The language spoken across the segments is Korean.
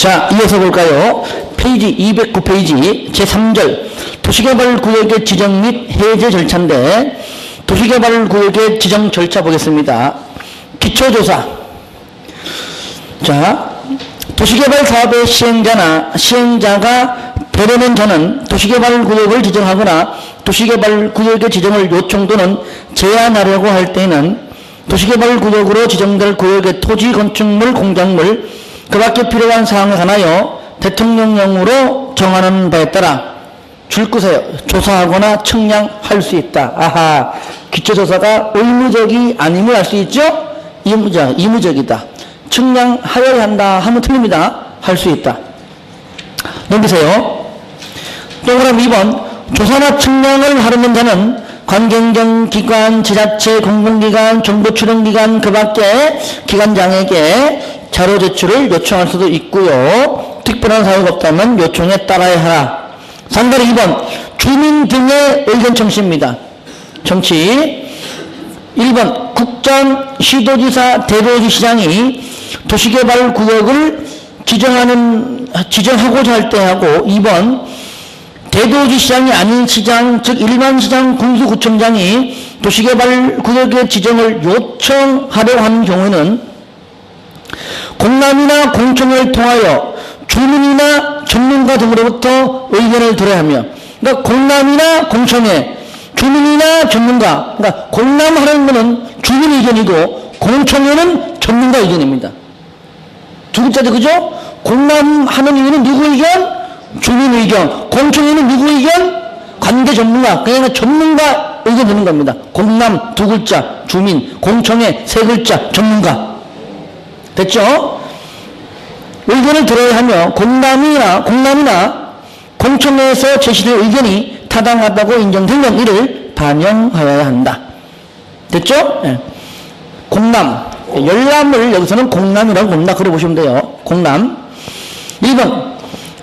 자, 이어서 볼까요? 페이지 209페이지 제3절 도시개발구역의 지정 및 해제 절차인데 도시개발구역의 지정 절차 보겠습니다. 기초조사. 자, 도시개발 사업의 시행자가 배려는 자는 도시개발구역을 지정하거나 도시개발구역의 지정을 요청 또는 제한하려고 할 때에는 도시개발구역으로 지정될 구역의 토지, 건축물, 공작물, 그 밖에 필요한 사항에 관하여 대통령령으로 정하는 바에 따라 줄구세요. 조사하거나 측량할 수 있다. 아하, 기초조사가 의무적이 아님을 알 수 있죠? 의무적이다. 측량하여야 한다 하면 틀립니다. 할 수 있다. 넘기세요. 동그라미 2번 조사나 측량을 하려는 자는 관계행정 기관, 지자체, 공공기관, 정보출연기관 그 밖에 기관장에게 자료 제출을 요청할 수도 있고요. 특별한 사유가 없다면 요청에 따라야 하라. 상대로 2번 주민 등의 의견 청취입니다. 청취 1번 국장, 시도지사, 대도시장이 도시개발구역을 지정하고자 할 때 하고 2번 대도시장이 아닌 시장, 즉 일반시장, 군수구청장이 도시개발구역의 지정을 요청하려 하는 경우에는 공람이나 공청회를 통하여 주민이나 전문가 등으로부터 의견을 들어야 하며, 그러니까 공람이나 공청회, 주민이나 전문가, 그러니까 공람하는 것은 주민 의견이고 공청회는 전문가 의견입니다. 두 글자죠, 그죠? 공람하는 의견은 누구 의견? 주민 의견. 공청회는 누구 의견? 관계 전문가. 그냥 전문가 의견 드는 겁니다. 공람 두 글자, 주민, 공청회 세 글자, 전문가. 됐죠? 의견을 들어야 하며 공람이나 공청회에서 제시된 의견이 타당하다고 인정되면 이를 반영하여야 한다. 됐죠? 네. 공람. 열람을 여기서는 공람이라고 봅니다. 그래 보시면 돼요. 공람. 2번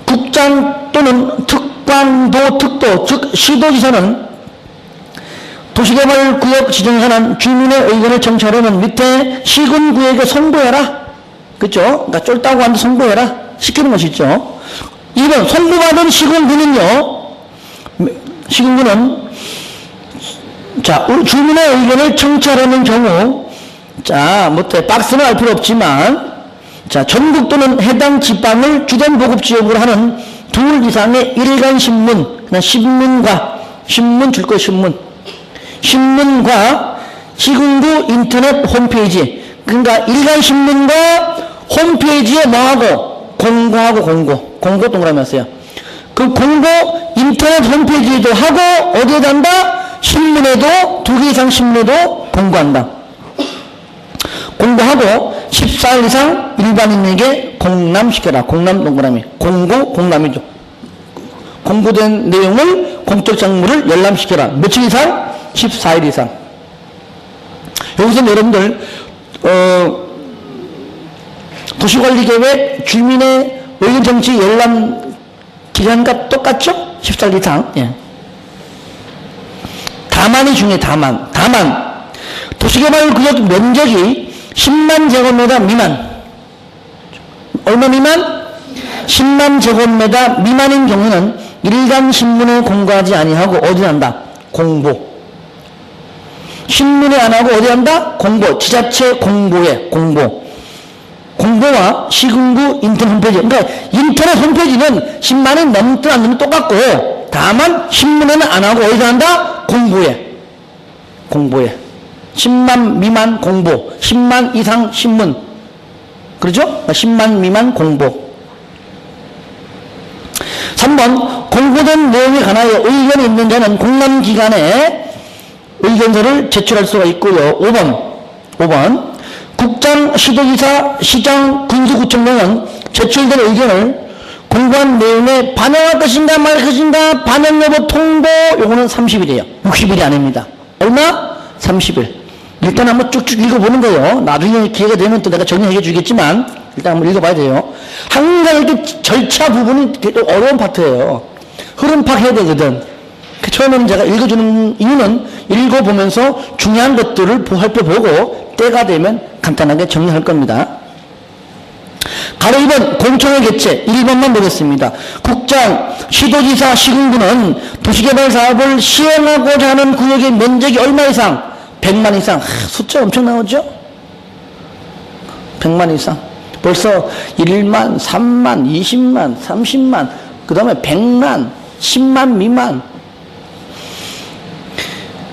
국장 또는 특광도, 특도, 즉 시도지사는 도시개발구역 지정에 관한 주민의 의견을 청취하려면 밑에 시군구역에 송부해라. 그렇죠? 그러니까 쫄다고 하는데 송부해라. 시키는 것이죠. 2번 송부받은 시군구는요. 시군구는 자, 주민의 의견을 청취하려는 경우 자, 못해 박스는 알 필요 없지만 자, 전국 또는 해당 지방을 주된 보급 지역으로 하는 둘 이상의 일간 신문, 신문 줄 거 신문과 시군구 인터넷 홈페이지, 그러니까 일간 신문과 홈페이지에 뭐하고 공고 동그라미 하세요. 그 공고 인터넷 홈페이지에도 하고 어디에다 한다? 신문에도 두 개 이상 신문에도 공고한다. 공고하고 14일 이상 일반인에게 공람시켜라. 공람 동그라미. 공람이죠. 공고된 내용을 공적 작물을 열람시켜라. 며칠 이상? 14일 이상. 여기서 여러분들 도시관리계획 주민의 의견 정치 열람 기간과 똑같죠? 14일 이상. 예. 다만이 중요해. 다만 도시개발구역 면적이 10만 제곱미터 미만. 얼마 미만? 10만 제곱미터 미만인 경우는 일간 신문에 공고하지 아니하고 어디 한다? 공보. 신문에 안 하고 어디 한다? 공보. 지자체 공보에 공보. 공보와 시군구 인터넷 홈페이지. 그러니까 인터넷 홈페이지는 10만이 넘든 안 넘든 똑같고 다만 신문에는 안 하고 어디서 한다? 공보에. 10만 미만 공보, 10만 이상 신문. 그렇죠? 10만 미만 공보. 3번 공고된 내용에 관하여 의견이 있는 자는 공람기관에 의견서를 제출할 수가 있고요. 5번 국장, 시도지사, 시장, 군수구청장은 제출된 의견을 공고한 내용에 반영할 것인가 말 것인가 반영 여부 통보 요거는 30일이에요. 60일이 아닙니다. 얼마? 30일. 일단 한번 쭉쭉 읽어보는 거예요. 나중에 기회가 되면 또 내가 정리해 주겠지만 일단 한번 읽어봐야 돼요. 항상 이렇게 절차 부분이 어려운 파트예요. 흐름 파악해야 되거든. 처음에는 제가 읽어주는 이유는 읽어보면서 중요한 것들을 살펴보고 때가 되면 간단하게 정리할 겁니다. 가로 2번 공청회 개최 1번만 보겠습니다. 국장, 시도지사, 시군구는 도시개발 사업을 시행하고자 하는 구역의 면적이 얼마 이상? 100만 이상. 숫자 엄청 나오죠? 100만 이상. 벌써 1만, 3만, 20만, 30만, 그 다음에 100만, 10만 미만.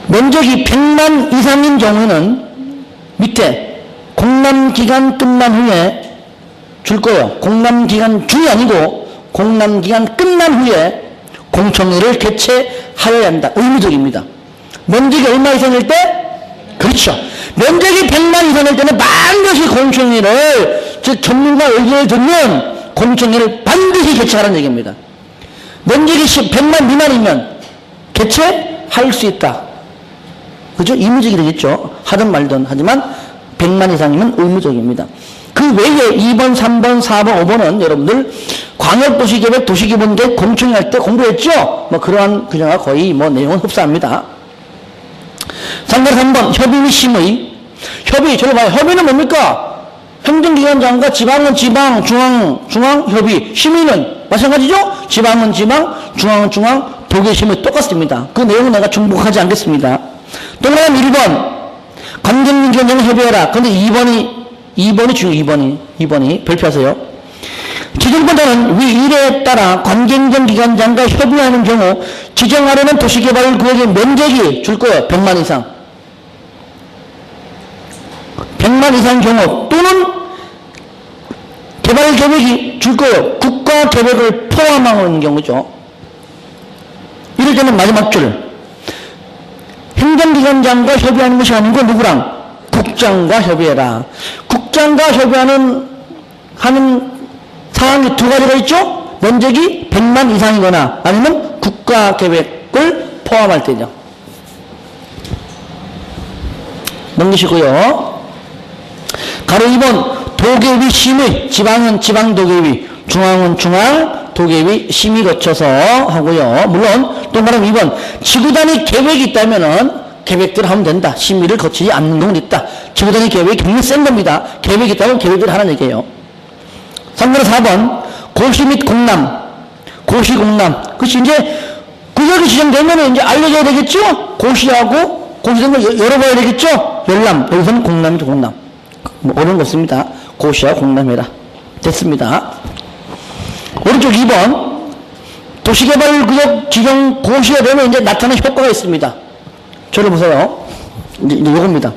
면적이 100만 이상인 경우에는 밑에 공람기간 끝난 후에 줄 거예요. 공람기간 중이 아니고 공람기간 끝난 후에 공청회를 개최하여야 한다. 의무적입니다. 면적이 얼마 이상일 때? 그렇죠. 면적이 100만 이상일 때는 반드시 공청회를, 즉 전문가 의견을 듣는 공청회를 반드시 개최하라는 얘기입니다. 면적이 100만 미만이면 개최할 수 있다. 그죠? 의무적이 되겠죠. 하든 말든. 하지만 100만 이상이면 의무적입니다. 그 외에 2번, 3번, 4번, 5번은 여러분들 광역도시계획, 도시기본계획 공청회 할 때 공부했죠? 뭐 그러한 규정과 거의 뭐 내용은 흡사합니다. 3번 협의 및 심의. 협의, 저를 봐요. 협의는 뭡니까? 행정기관장과 지방은 지방, 중앙 협의. 심의는 마찬가지죠? 지방은 지방, 중앙은 중앙, 도계 심의 똑같습니다. 그 내용은 내가 중복하지 않겠습니다. 동그라미 1번 관계기관장 협의해라. 근데 2번이 중요해요. 2번이 별표하세요. 지정권자는 위 일에 따라 관계기관장과 협의하는 경우 지정하려는 도시개발구역의 면적이 줄 거예요. 100만 이상. 100만 이상 경우 또는 개발계획이 줄 거예요. 국가계획을 포함하는 경우죠. 이럴 때는 마지막 줄. 행정기관장과 협의하는 것이 아니고 누구랑? 국장과 협의해라. 국장과 협의하는 상황이 두 가지가 있죠? 면적이 100만 이상이거나 아니면 국가계획을 포함할 때죠. 넘기시고요. 가로 2번 도계위 심의. 지방은 지방도계위, 중앙은 중앙 도계위 심의 거쳐서 하고요. 물론 동그라미 2번 지구단위 계획이 있다면은 계획대로 하면 된다. 심의를 거치지 않는 경우는 있다. 지구단위 계획이 굉장히 센 겁니다. 계획이 있다면 계획대로 하라는 얘기예요. 3번 4번 고시 및 공람. 고시 공람. 그것이 이제 구역이 지정되면 이제 알려줘야 되겠죠? 고시하고 고시된 걸 열어봐야 되겠죠? 열람. 여기서는 공람이죠. 공람. 뭐 어려운 거 없습니다. 고시하고 공람해라. 됐습니다. 오른쪽 2번 도시개발구역 지정 고시가 되면 이제 나타나는 효과가 있습니다. 저를 보세요. 이제 요겁니다.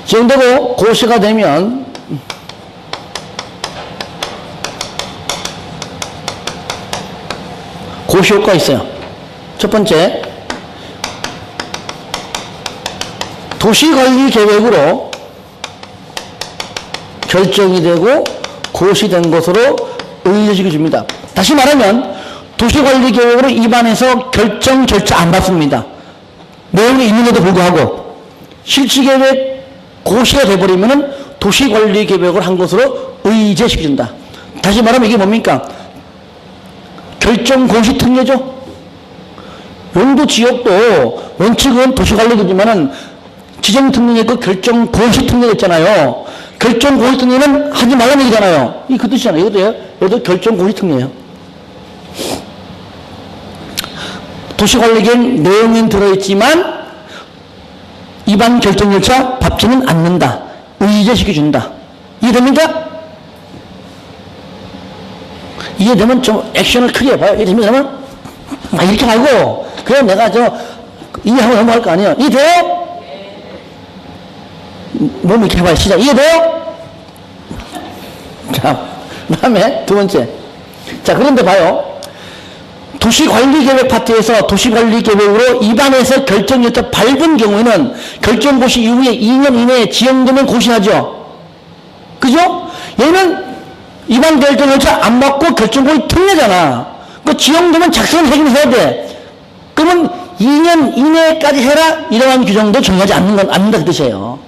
지정되고 고시가 되면 고시 효과가 있어요. 첫 번째, 도시관리계획으로 결정이 되고 고시된 것으로 의료식을 줍니다. 다시 말하면 도시관리계획으로 입안해서 결정 절차 안 받습니다. 내용이 있는데도 불구하고 실시계획 고시가 돼버리면 도시관리계획을 한 것으로 의제시켜준다. 다시 말하면 이게 뭡니까? 결정 고시 특례죠. 용도 지역도 원칙은 도시관리계지만은 지정 특례에 그 결정 고시 특례가 있잖아요. 결정 고시 특례는 하지 말라는 얘기잖아요. 이 그 뜻이잖아요. 이것도 결정 고시 특례예요. 도시관리계획 내용은 들어있지만 입안 결정 절차 밟지는 않는다. 의제시켜준다. 이해됩니까? 이해되면 좀 액션을 크게 해봐요. 이해되면 이렇게 말고 그냥 내가 이해하고 넘어갈 거 아니에요. 이해돼요? 몸 이렇게 해봐요. 시작. 이해돼요? 자, 그 다음에 두 번째. 자, 그런데 봐요. 도시관리계획 파트에서 도시관리계획으로 입안해서 결정절차 밟은 경우에는 결정고시 이후에 2년 이내에 지정되면 고시하죠. 그죠? 얘는 입안 결정절차 안 받고 결정고시 특례잖아. 그 지정되면 작성을 해야 돼. 그러면 2년 이내까지 해라. 이러한 규정도 정하지 않는다 그 뜻이에요.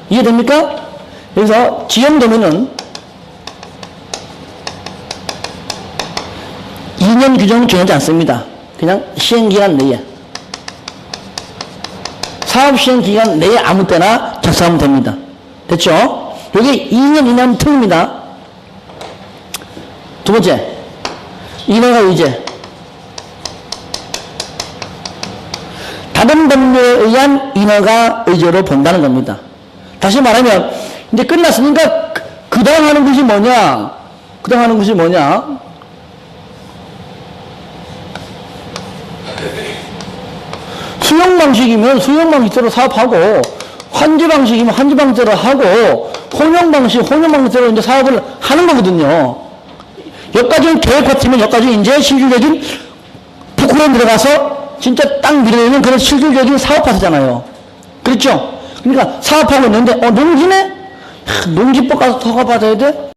이해됩니까? 그래서 지정되면은 2년 규정은 정하지 않습니다. 그냥 시행기간 내에. 사업시행기간 내에 아무 때나 작성하면 됩니다. 됐죠? 이게 2년 이내는 틀립니다. 두 번째, 인허가 의제. 다른 법률에 의한 인허가 의제로 본다는 겁니다. 다시 말하면, 이제 끝났으니까, 그 다음 하는 것이 뭐냐? 그 다음 하는 것이 뭐냐? 수용 방식이면 수용 방식대로 사업하고, 환지 방식이면 환지 방식대로 하고, 혼용 방식대로 이제 사업을 하는 거거든요. 여기까지는 계획 같으면 여기까지 이제 실질적인 포크레인 들어가서 진짜 딱 밀어내는 그런 실질적인 사업하잖아요. 그렇죠? 그러니까 사업하고 있는데, 농지네? 농지법 가서 허가 받아야 돼?